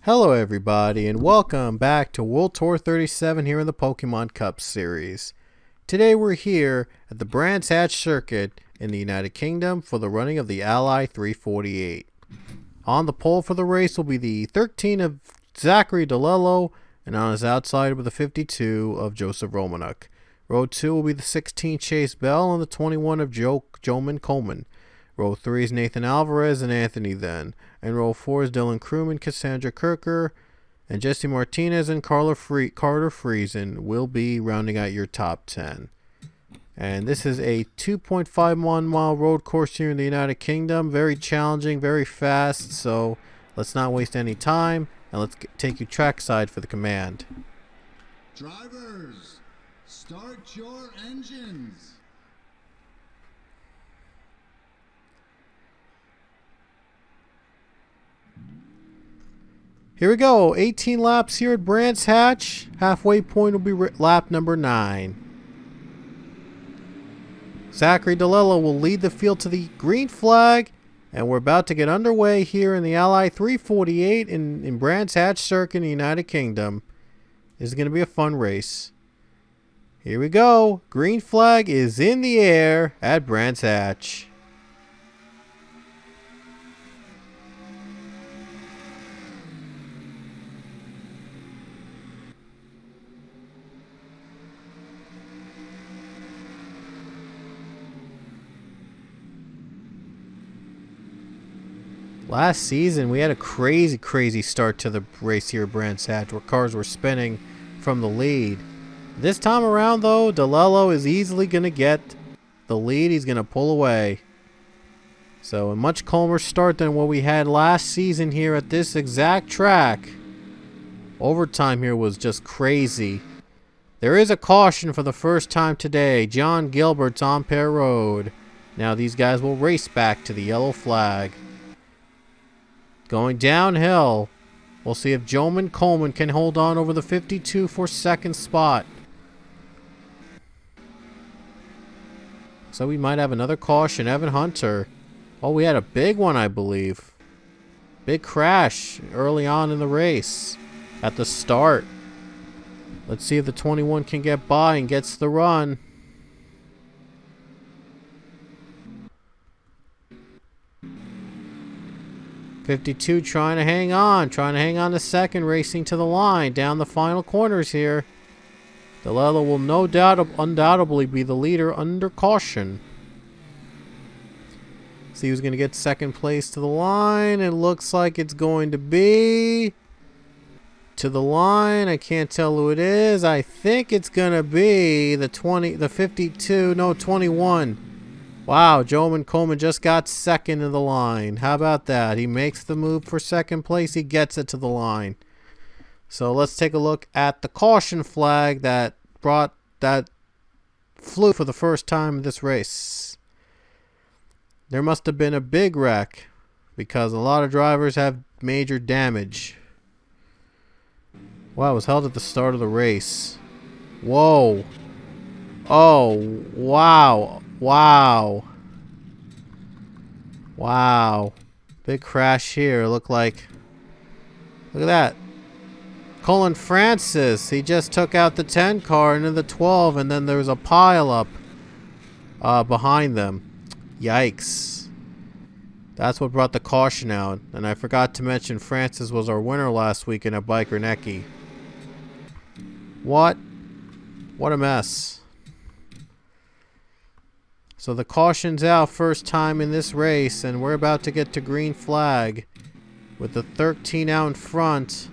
Hello everybody and welcome back to World Tour 37 here in the Pokemon Cup series. Today we're here at the Brands Hatch Circuit in the United Kingdom for the running of the Ally 348. On the pole for the race will be the 13 of Zachary DeLello, and on his outside with the 52 of Joseph Romanuk. Row 2 will be the 16 Chase Bell and the 21 of Joman Coleman. Row 3 is Nathan Alvarez and Anthony Then. And row 4 is Dylan Crewman, Cassandra Kirker, and Jesse Martinez and Carter Friesen will be rounding out your top 10. And this is a 2.51 mile road course here in the United Kingdom. Very challenging, very fast, so let's not waste any time and let's take you trackside for the command. Drivers, start your engines. Here we go, 18 laps here at Brands Hatch. Halfway point will be lap number 9. Zachary DeLello will lead the field to the green flag, and we're about to get underway here in the Ally 348 in Brands Hatch Circuit in the United Kingdom. This is going to be a fun race. Here we go. Green flag is in the air at Brands Hatch. Last season, we had a crazy start to the race here at Brands Hatch where cars were spinning from the lead. This time around, though, DeLello is easily going to get the lead. He's going to pull away. So a much calmer start than what we had last season here at this exact track. Overtime here was just crazy. There is a caution for the first time today. John Gilbert's on Pear Road. Now these guys will race back to the yellow flag. Going downhill, we'll see if Joman Coleman can hold on over the 52 for second spot. So we might have another caution. Evan Hunter. Oh, we had a big one, I believe. Big crash early on in the race at the start. Let's see if the 21 can get by and gets the run. .52 trying to hang on to second, racing to the line, down the final corners here. DeLello will no doubt, undoubtedly be the leader under caution. See who's going to get second place to the line. It looks like it's going to be to the line. I can't tell who it is. I think it's going to be the 21. Wow, Joman Coleman just got second in the line. How about that? He makes the move for second place. He gets it to the line. So let's take a look at the caution flag that flew for the first time in this race. There must have been a big wreck because a lot of drivers have major damage. Wow, it was held at the start of the race. Whoa. Oh, wow. Wow. Big crash here. Look at that. Colin Francis, he just took out the 10 car into the 12, and then there was a pile up behind them. Yikes. That's what brought the caution out. And I forgot to mention Francis was our winner last weekend at Biker Necky. What a mess. So the caution's out first time in this race, and we're about to get to green flag with the 13 out in front.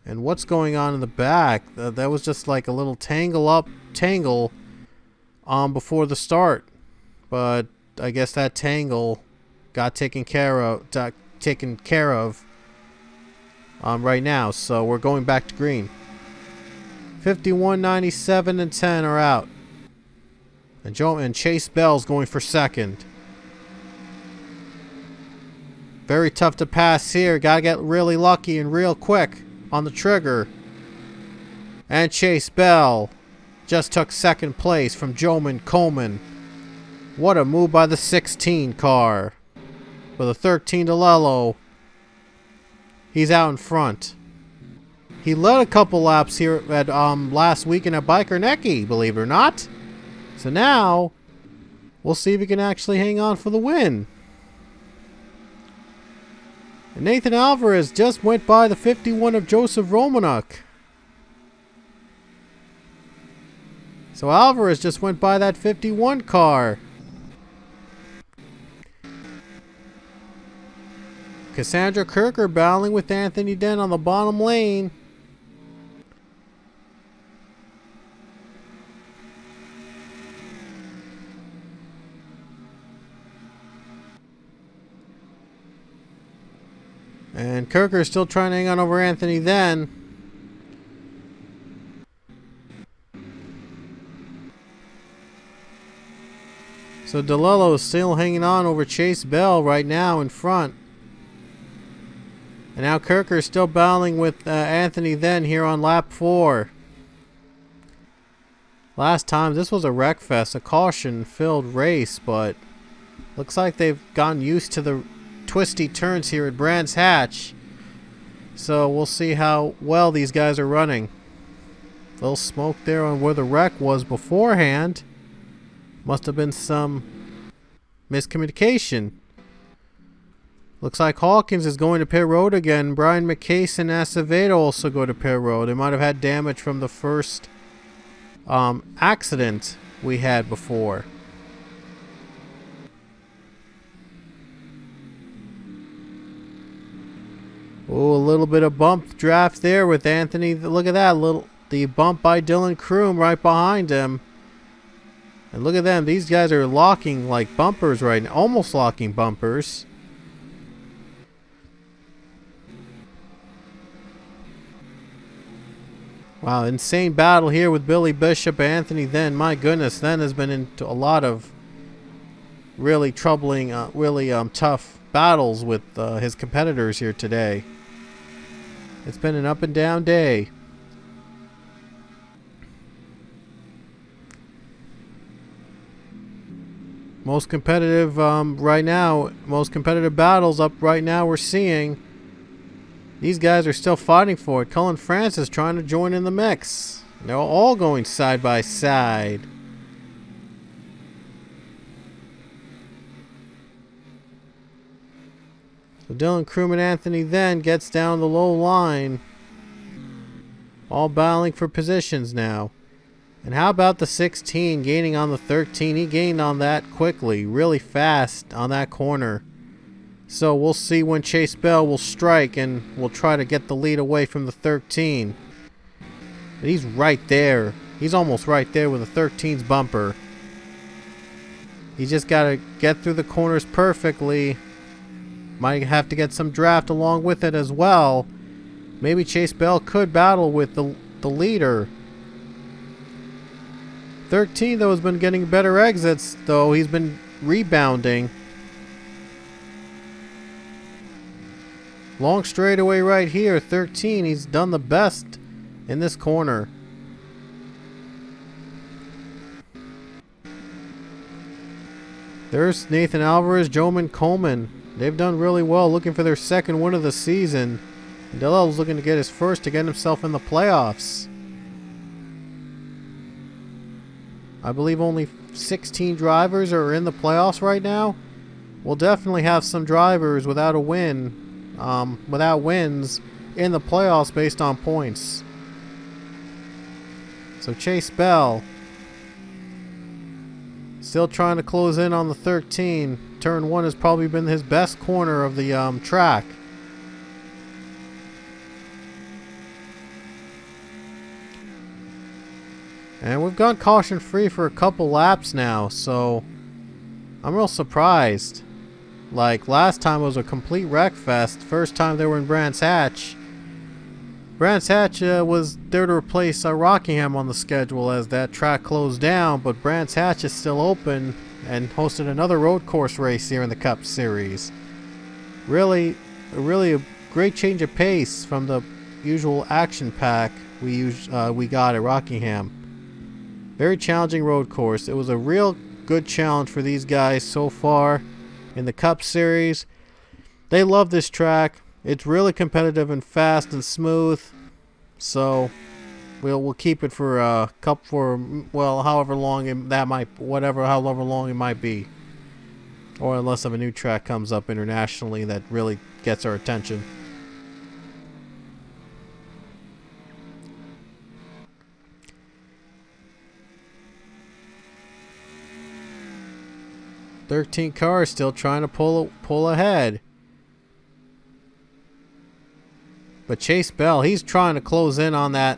And what's going on in the back? That was just like a little tangle before the start. But I guess that tangle got taken care of right now. So we're going back to green. 51, 97, and 10 are out. And Chase Bell's going for second. Very tough to pass here. Gotta get really lucky and real quick on the trigger. And Chase Bell just took second place from Joman Coleman. What a move by the 16 car. For the 13 DeLello. he's out in front. He led a couple laps here at last weekend at Biker Necky, believe it or not. So now we'll see if he can actually hang on for the win. And Nathan Alvarez just went by the 51 of Joseph Romanuk. So Alvarez just went by that 51 car. Cassandra Kirker battling with Anthony Dent on the bottom lane. And Kirker is still trying to hang on over Anthony then. So DeLillo is still hanging on over Chase Bell right now in front. And now Kirker is still battling with Anthony then here on lap 4. Last time this was a wreckfest, a caution-filled race, but looks like they've gotten used to the twisty turns here at Brands Hatch. So we'll see how well these guys are running. A little smoke there on where the wreck was beforehand. Must have been some miscommunication. Looks like Hawkins is going to pit road again. Brian McCase and Acevedo also go to pit road. They might have had damage from the first accident we had before. Oh, a little bit of bump draft there with Anthony. Look at that, the bump by Dylan Kroom right behind him. And look at them. These guys are locking like bumpers right now. Almost locking bumpers. Wow, insane battle here with Billy Bishop and Anthony Then. My goodness, Then has been into a lot of really troubling, tough battles with his competitors here today. It's been an up and down day. Most competitive right now, most competitive battles up right now we're seeing. These guys are still fighting for it. Cullen Francis trying to join in the mix. They're all going side by side. So Dylan Kroom and Anthony then gets down the low line. All battling for positions now. And how about the 16 gaining on the 13? He gained on that quickly, really fast on that corner. So we'll see when Chase Bell will strike and will try to get the lead away from the 13. But he's right there. He's almost right there with the 13's bumper. He's just got to get through the corners perfectly. Might have to get some draft along with it as well. Maybe Chase Bell could battle with the leader. 13 though has been getting better exits though. He's been rebounding. Long straightaway right here. 13. He's done the best in this corner. There's Nathan Alvarez, Joman Coleman. They've done really well looking for their second win of the season. DeLillo's looking to get his first to get himself in the playoffs. I believe only 16 drivers are in the playoffs right now. We'll definitely have some drivers without a win. Without wins in the playoffs based on points. So Chase Bell still trying to close in on the 13. Turn 1 has probably been his best corner of the track. And we've gone caution free for a couple laps now, so I'm real surprised. Like last time was a complete wreck fest. First time they were in Brands Hatch. Brands Hatch was there to replace Rockingham on the schedule as that track closed down, but Brands Hatch is still open and hosted another road course race here in the Cup Series. Really a great change of pace from the usual action pack we got at Rockingham. Very challenging road course. It was a real good challenge for these guys so far in the Cup Series. They love this track. It's really competitive and fast and smooth. So we'll keep it for however long however long it might be, or unless a new track comes up internationally that really gets our attention. "13 cars still trying to pull ahead. But Chase Bell, he's trying to close in on that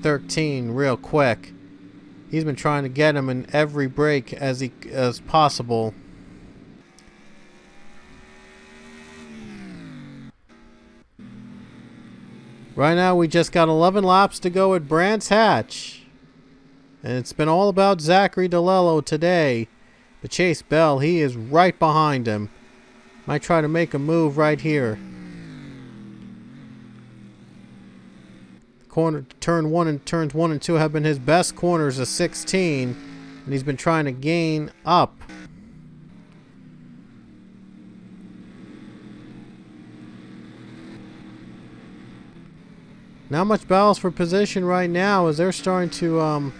13 real quick. He's been trying to get him in every break as possible. Right now we just got 11 laps to go at Brands Hatch. And it's been all about Zachary DeLello today. But Chase Bell, he is right behind him. Might try to make a move right here. Turns 1 and 2 have been his best corners of 16, and he's been trying to gain up. Not much battles for position right now as they're starting to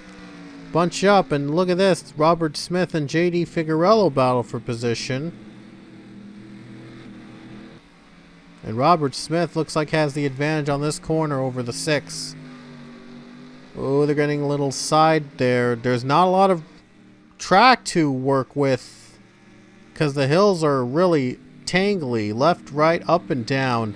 bunch up, and look at this, Robert Smith and JD Figueroa battle for position. And Robert Smith looks like has the advantage on this corner over the 6. Oh, they're getting a little side there. There's not a lot of track to work with because the hills are really tangly. Left, right, up, and down.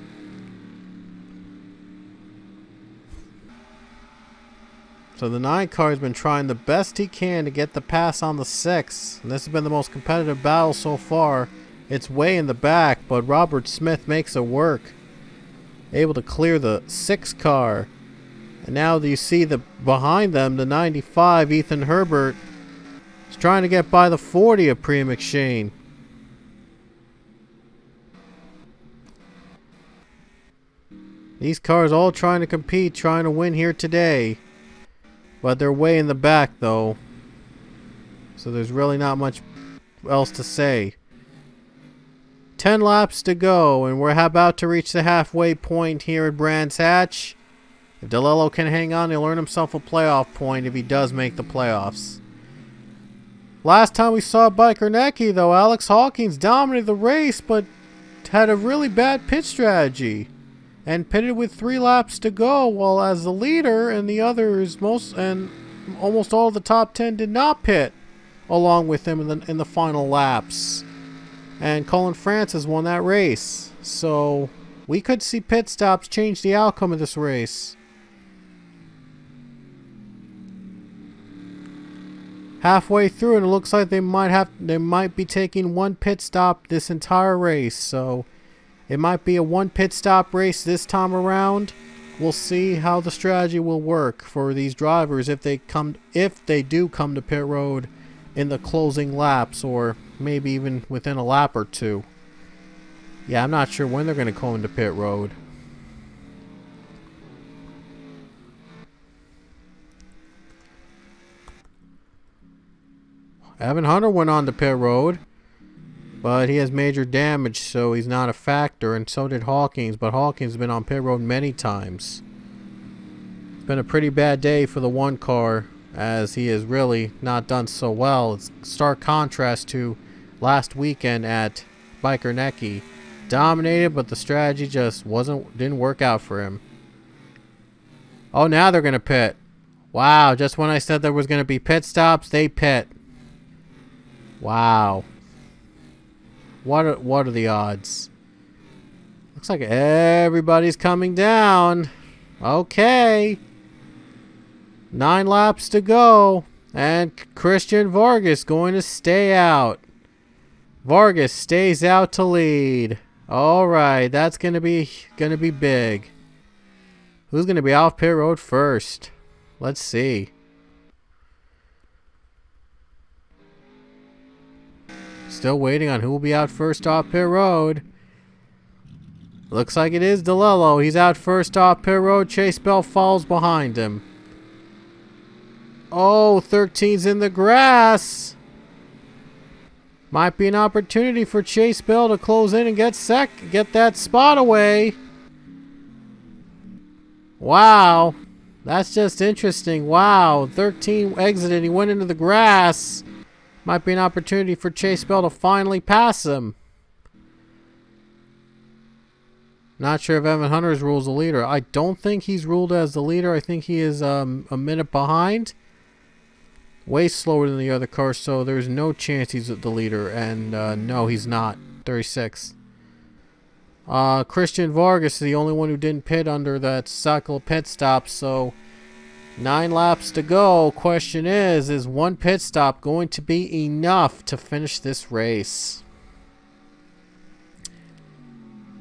So the 9 car has been trying the best he can to get the pass on the 6. And this has been the most competitive battle so far. It's way in the back, but Robert Smith makes it work. Able to clear the 6 car. And now you see behind them, the 95, Ethan Herbert, is trying to get by the 40 of Priya McShane. These cars all trying to compete, trying to win here today. But they're way in the back, though. So there's really not much else to say. 10 laps to go, and we're about to reach the halfway point here at Brands Hatch. If DeLello can hang on, he'll earn himself a playoff point if he does make the playoffs. Last time we saw Biker Necky, though, Alex Hawkins dominated the race, but had a really bad pit strategy. And pitted with 3 laps to go, while as the leader and the others, almost all of the top 10 did not pit along with him in the final laps. And Colin Francis won that race. So we could see pit stops change the outcome of this race. Halfway through, and it looks like they might be taking 1 pit stop this entire race. So it might be a 1 pit stop race this time around. We'll see how the strategy will work for these drivers if they do come to pit road in the closing laps, or maybe even within a lap or 2. Yeah, I'm not sure when they're going to come into pit road. Evan Hunter went on to pit road, but he has major damage, so he's not a factor, and so did Hawkins, but Hawkins has been on pit road many times. It's been a pretty bad day for the 1 car, as he has really not done so well. It's stark contrast to last weekend at Biker Necky. Dominated, but the strategy just didn't work out for him. Oh, now they're going to pit. Wow, just when I said there was going to be pit stops, they pit. Wow. What are the odds? Looks like everybody's coming down. Okay. 9 laps to go. And Christian Vargas going to stay out. Vargas stays out to lead. Alright, that's gonna be big. Who's gonna be off pit road first? Let's see. Still waiting on who will be out first off pit road. Looks like it is DeLello. He's out first off pit road. Chase Bell falls behind him. Oh, 13's in the grass. Might be an opportunity for Chase Bell to close in and get that spot away. Wow. That's just interesting. Wow. 13 exited. He went into the grass. Might be an opportunity for Chase Bell to finally pass him. Not sure if Evan Hunter's ruled as the leader. I don't think he's ruled as the leader. I think he is a minute behind. Way slower than the other cars, so there's no chance he's the leader. And no, he's not. 36. Christian Vargas is the only one who didn't pit under that cycle pit stop, so 9 laps to go. Question is one pit stop going to be enough to finish this race?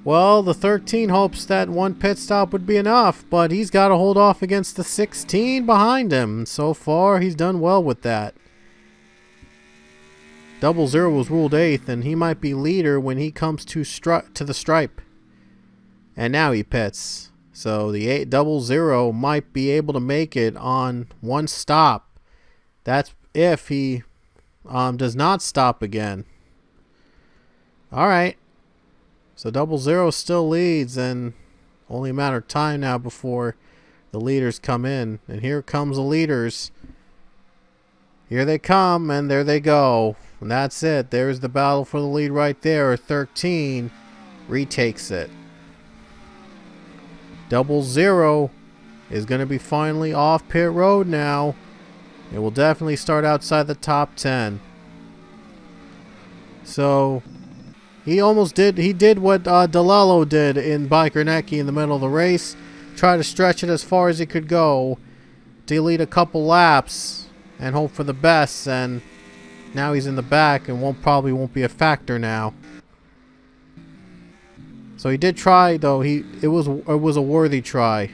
Well, the 13 hopes that one pit stop would be enough, but he's got to hold off against the 16 behind him. So far, he's done well with that. 00 was ruled 8th, and he might be leader when he comes to the stripe. And now he pits. So the 00 might be able to make it on one stop. That's if he does not stop again. All right. So 00 still leads, and only a matter of time now before the leaders come in. And here comes the leaders. Here they come, and there they go. And that's it. There's the battle for the lead right there. 13 retakes it. 00 is going to be finally off pit road now. It will definitely start outside the top 10. So he did what DeLello did in Biker in the middle of the race. Try to stretch it as far as he could go. Delete a couple laps and hope for the best. And now he's in the back and probably won't be a factor now. So he did try, though. It was a worthy try.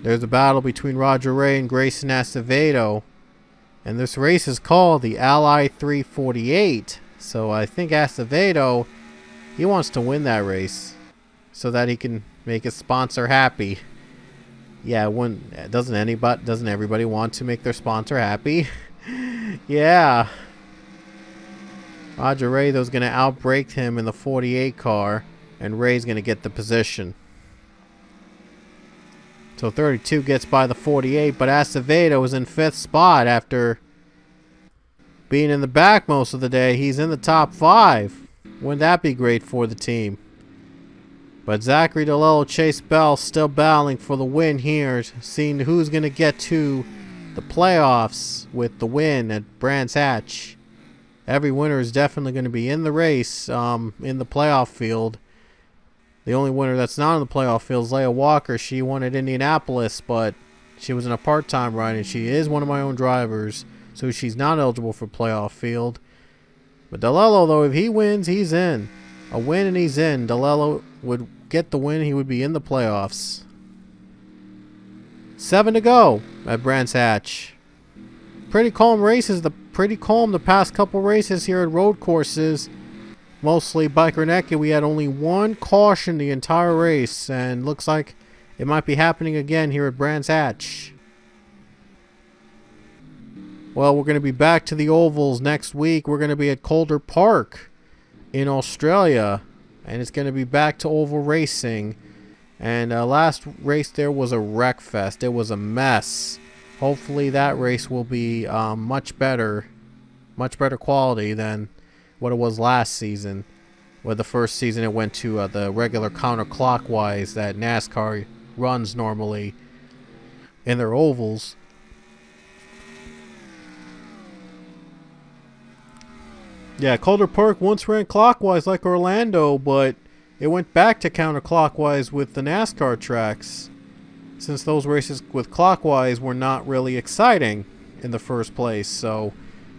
There's a battle between Roger Ray and Grayson Acevedo. And this race is called the Ally 348. So I think Acevedo, he wants to win that race so that he can make his sponsor happy. Yeah, doesn't everybody want to make their sponsor happy? Yeah. Roger Ray, though, is going to outbrake him in the 48 car, and Ray's going to get the position. So 32 gets by the 48, but Acevedo is in 5th spot after being in the back most of the day. He's in the top 5. Wouldn't that be great for the team? But Zachary DeLello, Chase Bell still battling for the win here, seeing who's going to get to the playoffs with the win at Brands Hatch. Every winner is definitely going to be in the race, in the playoff field. The only winner that's not in the playoff field is Leia Walker. She won at Indianapolis, but she was in a part-time ride, and she is one of my own drivers, so she's not eligible for playoff field. But DeLello, though, if he wins, he's in. A win and he's in. DeLello would get the win. He would be in the playoffs. 7 to go at Brands Hatch. Pretty calm races. Pretty calm the past couple races here at road courses. Mostly Biker Naked. We had only one caution the entire race, and looks like it might be happening again here at Brands Hatch. Well, we're going to be back to the ovals next week. We're going to be at Calder Park in Australia, and it's going to be back to oval racing. And last race there was a wreck fest. It was a mess. Hopefully that race will be much better quality than what it was last season. Where the first season it went to the regular counterclockwise that NASCAR runs normally in their ovals. Yeah, Calder Park once ran clockwise like Orlando, but it went back to counterclockwise with the NASCAR tracks, since those races with clockwise were not really exciting in the first place. So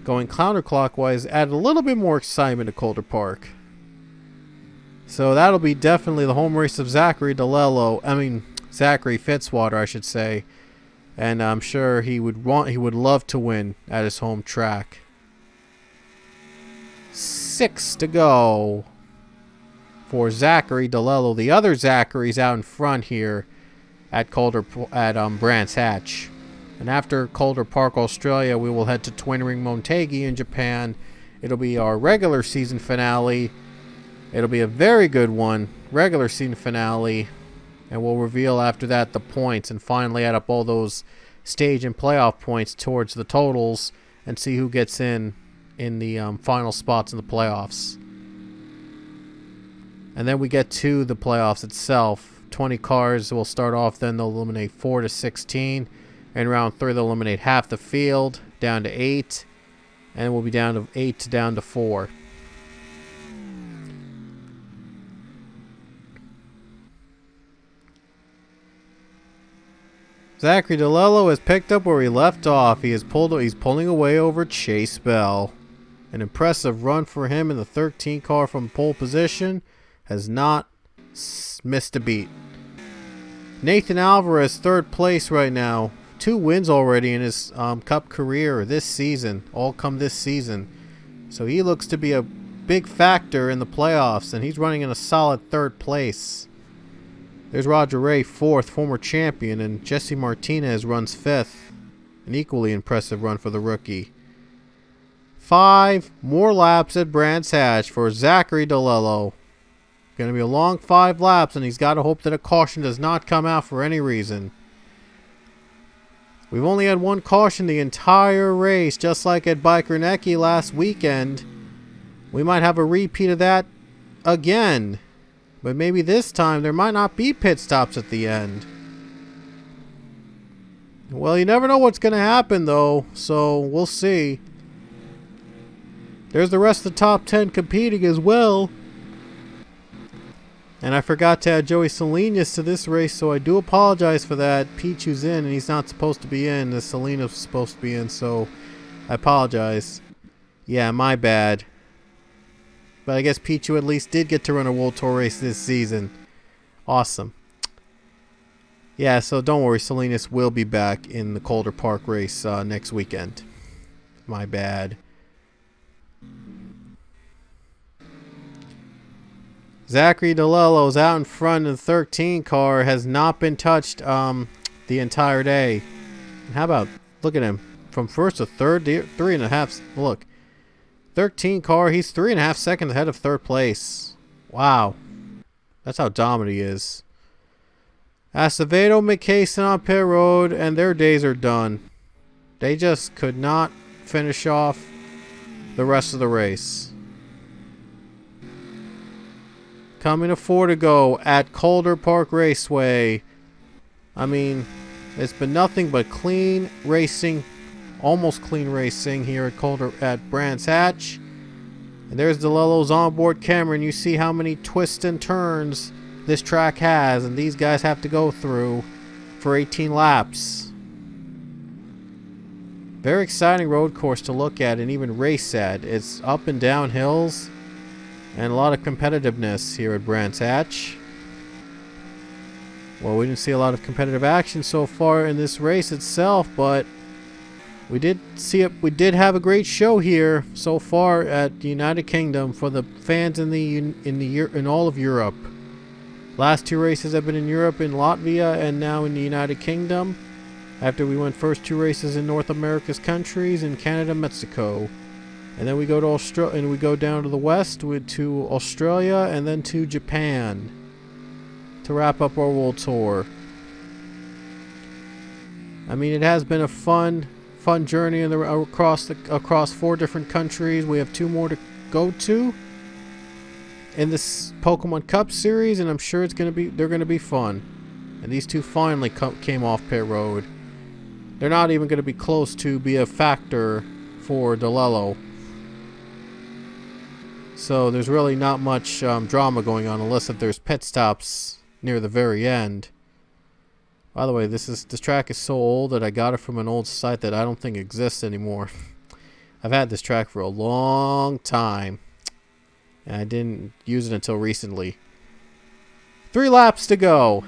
going counterclockwise added a little bit more excitement to Calder Park. So that'll be definitely the home race of Zachary Fitzwater, I should say. And I'm sure he would love to win at his home track. 6 to go for Zachary DeLello. The other Zachary's out in front here at Brands Hatch. And after Calder Park, Australia, we will head to Twin Ring Motegi in Japan. It'll be our regular season finale. It'll be a very good one, regular season finale. And we'll reveal after that the points and finally add up all those stage and playoff points towards the totals and see who gets in the final spots in the playoffs. And then we get to the playoffs itself. 20 cars will start off, then they'll eliminate 4 to 16. In round 3, they'll eliminate half the field, down to 8. And we'll be down to 8 to down to 4. Zachary DeLello has picked up where he left off. He's pulling away over Chase Bell. An impressive run for him in the 13 car from pole position. Has not missed a beat. Nathan Alvarez, 3rd place right now. 2 wins already in his Cup career this season. All come this season. So he looks to be a big factor in the playoffs. And he's running in a solid 3rd place. There's Roger Ray, 4th, former champion, and Jesse Martinez runs 5th. An equally impressive run for the rookie. 5 more laps at Brands Hatch for Zachary DeLello. Going to be a long 5 laps, and he's got to hope that a caution does not come out for any reason. We've only had 1 caution the entire race, just like at Biker Necky last weekend. We might have a repeat of that again. But maybe this time there might not be pit stops at the end. Well, you never know what's going to happen, though. So, we'll see. There's the rest of the top 10 competing as well. And I forgot to add Joey Salinas to this race, so I do apologize for that. Pichu's in, and he's not supposed to be in. The Salinas was supposed to be in, so I apologize. Yeah, my bad. But I guess Pichu at least did get to run a World Tour race this season. Awesome. Yeah, so don't worry. Salinas will be back in the Calder Park race next weekend. My bad. Zachary DeLello's out in front of the 13 car. Has not been touched the entire day. And how about, look at him. From 1st to 3rd, 3.5. Look. 13 car, he's 3.5 seconds ahead of 3rd place. Wow. That's how dominant he is. Acevedo, McCason on pit road, and their days are done. They just could not finish off the rest of the race. Coming to 4 to go at Calder Park Raceway. I mean, it's been nothing but clean racing. Almost clean racing here at Brands Hatch. And there's DeLello's onboard camera, and you see how many twists and turns this track has, and these guys have to go through for 18 laps. Very exciting road course to look at and even race at. It's up and down hills and a lot of competitiveness here at Brands Hatch. Well, we didn't see a lot of competitive action so far in this race itself, but we did see it. We did have a great show here so far at the United Kingdom for the fans in all of Europe. Last 2 races have been in Europe, in Latvia, and now in the United Kingdom. After we went first 2 races in North America's countries, in Canada, Mexico, and then we go to Australia, and we go down to the west to Australia, and then to Japan to wrap up our World Tour. I mean, it has been a fun journey across 4 different countries. We have 2 more to go to in this Pokemon Cup series, and I'm sure they're gonna be fun. And these 2 finally came off pit road. They're not even gonna be close to be a factor for DeLello. So there's really not much drama going on, unless if there's pit stops near the very end. By the way, this track is so old that I got it from an old site that I don't think exists anymore. I've had this track for a long time, and I didn't use it until recently. 3 laps to go.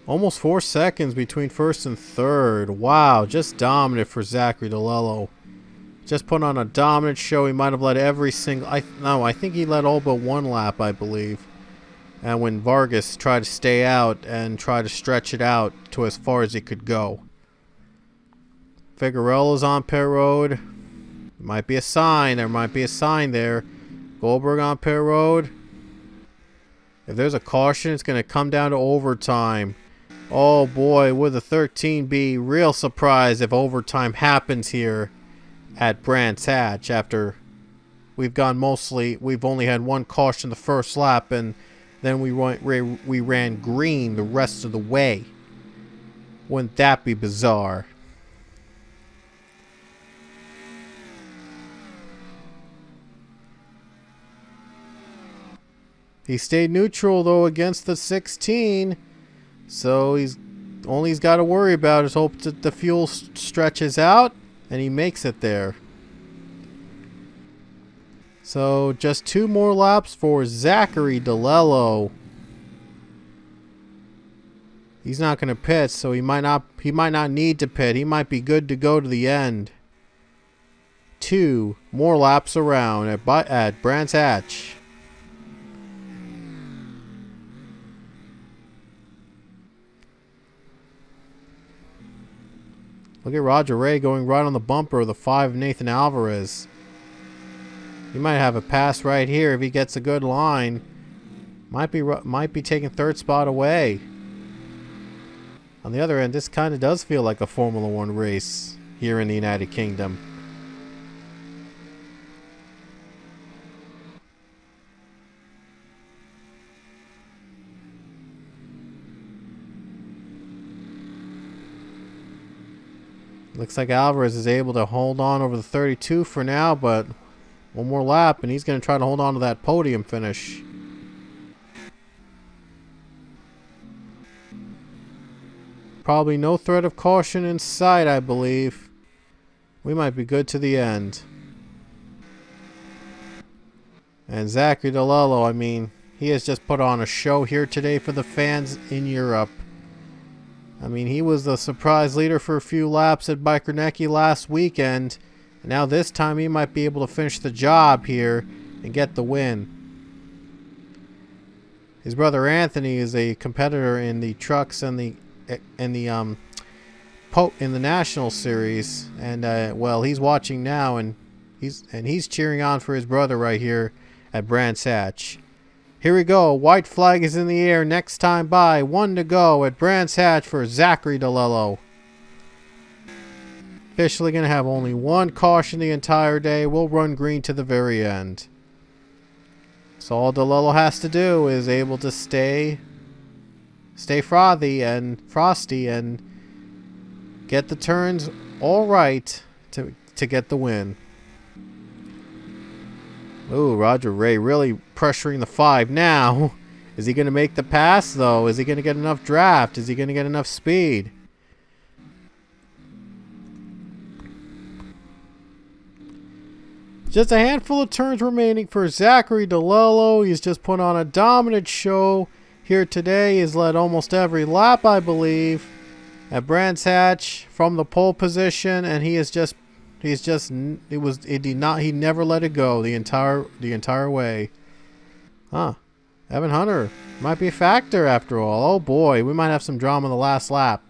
Almost 4 seconds between 1st and 3rd. Wow, just dominant for Zachary DeLello. Just put on a dominant show. He might have led every single... I think he led all but one lap, I believe. And when Vargas tried to stay out and try to stretch it out to as far as it could go. Figueroa's on pit road. Might be a sign. There might be a sign there. Goldberg on pit road. If there's a caution, it's going to come down to overtime. Oh boy, would the 13 be real surprised if overtime happens here at Brands Hatch after we've only had one caution the first lap, and then we ran green the rest of the way. Wouldn't that be bizarre? He stayed neutral though against the 16, so he's got to worry about is hope that the fuel stretches out and he makes it there. So just 2 more laps for Zachary DeLello. He's not going to pit, so he might not need to pit. He might be good to go to the end. 2 more laps around at Brands Hatch. Look at Roger Ray going right on the bumper of the 5 of Nathan Alvarez. He might have a pass right here if he gets a good line. Might be taking 3rd spot away. On the other end, this kind of does feel like a Formula 1 race here in the United Kingdom. Looks like Alvarez is able to hold on over the 32 for now, but one more lap and he's going to try to hold on to that podium finish. Probably no threat of caution in sight, I believe. We might be good to the end. And Zachary DeLello, I mean, he has just put on a show here today for the fans in Europe. I mean, he was the surprise leader for a few laps at Bikernecki last weekend. And now this time he might be able to finish the job here and get the win. His brother Anthony is a competitor in the trucks and the National Series, and well, he's watching now, and he's cheering on for his brother right here at Brands Hatch. Here we go. White flag is in the air. Next time by. 1 to go at Brands Hatch for Zachary DeLello. Officially going to have only 1 caution the entire day. We'll run green to the very end. So all DeLello has to do is able to stay frosty and get the turns all right to get the win. Ooh, Roger Ray really pressuring the 5 now. Is he going to make the pass, though? Is he going to get enough draft? Is he going to get enough speed? Just a handful of turns remaining for Zachary DeLello. He's just put on a dominant show here today. He's led almost every lap, I believe, at Brands Hatch from the pole position, and he never let it go the entire way. Huh. Evan Hunter might be a factor after all. Oh boy, we might have some drama in the last lap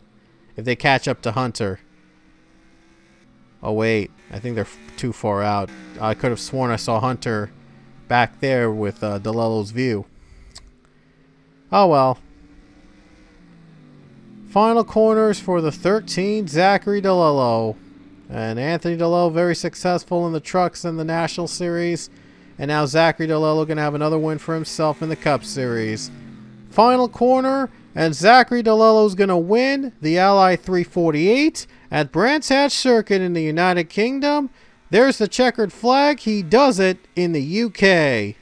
if they catch up to Hunter. Oh wait, I think they're too far out. I could have sworn I saw Hunter back there with DeLello's view. Oh well. Final corners for the 13, Zachary DeLello. And Anthony DeLello very successful in the trucks in the National Series. And now Zachary DeLello going to have another win for himself in the Cup Series. Final corner, and Zachary DeLello is going to win the Ally 348 at Brands Hatch Circuit in the United Kingdom. There's the checkered flag. He does it in the UK.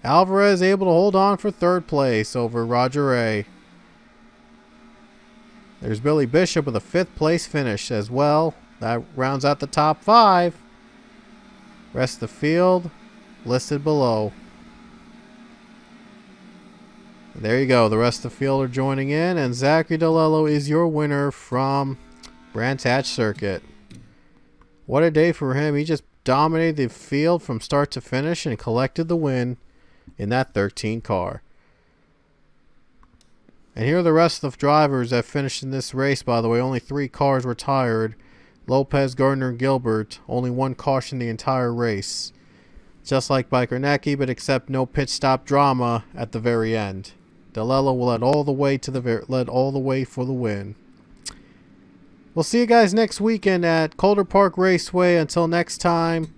Alvarez able to hold on for 3rd place over Roger Ray. There's Billy Bishop with a 5th place finish as well. That rounds out the top 5. Rest of the field listed below. There you go. The rest of the field are joining in, and Zachary DeLello is your winner from Brands Hatch Circuit. What a day for him. He just dominated the field from start to finish and collected the win in that 13 car. And here are the rest of the drivers that finished in this race, by the way. Only 3 cars were tired. Lopez, Gardner, and Gilbert. Only 1 caution the entire race. Just like Biker Necky, but except no pit stop drama at the very end. DeLello led all the way for the win. We'll see you guys next weekend at Calder Park Raceway. Until next time,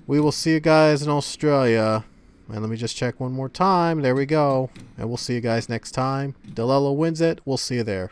we will see you guys in Australia. And let me just check one more time. There we go. And we'll see you guys next time. DeLello wins it. We'll see you there.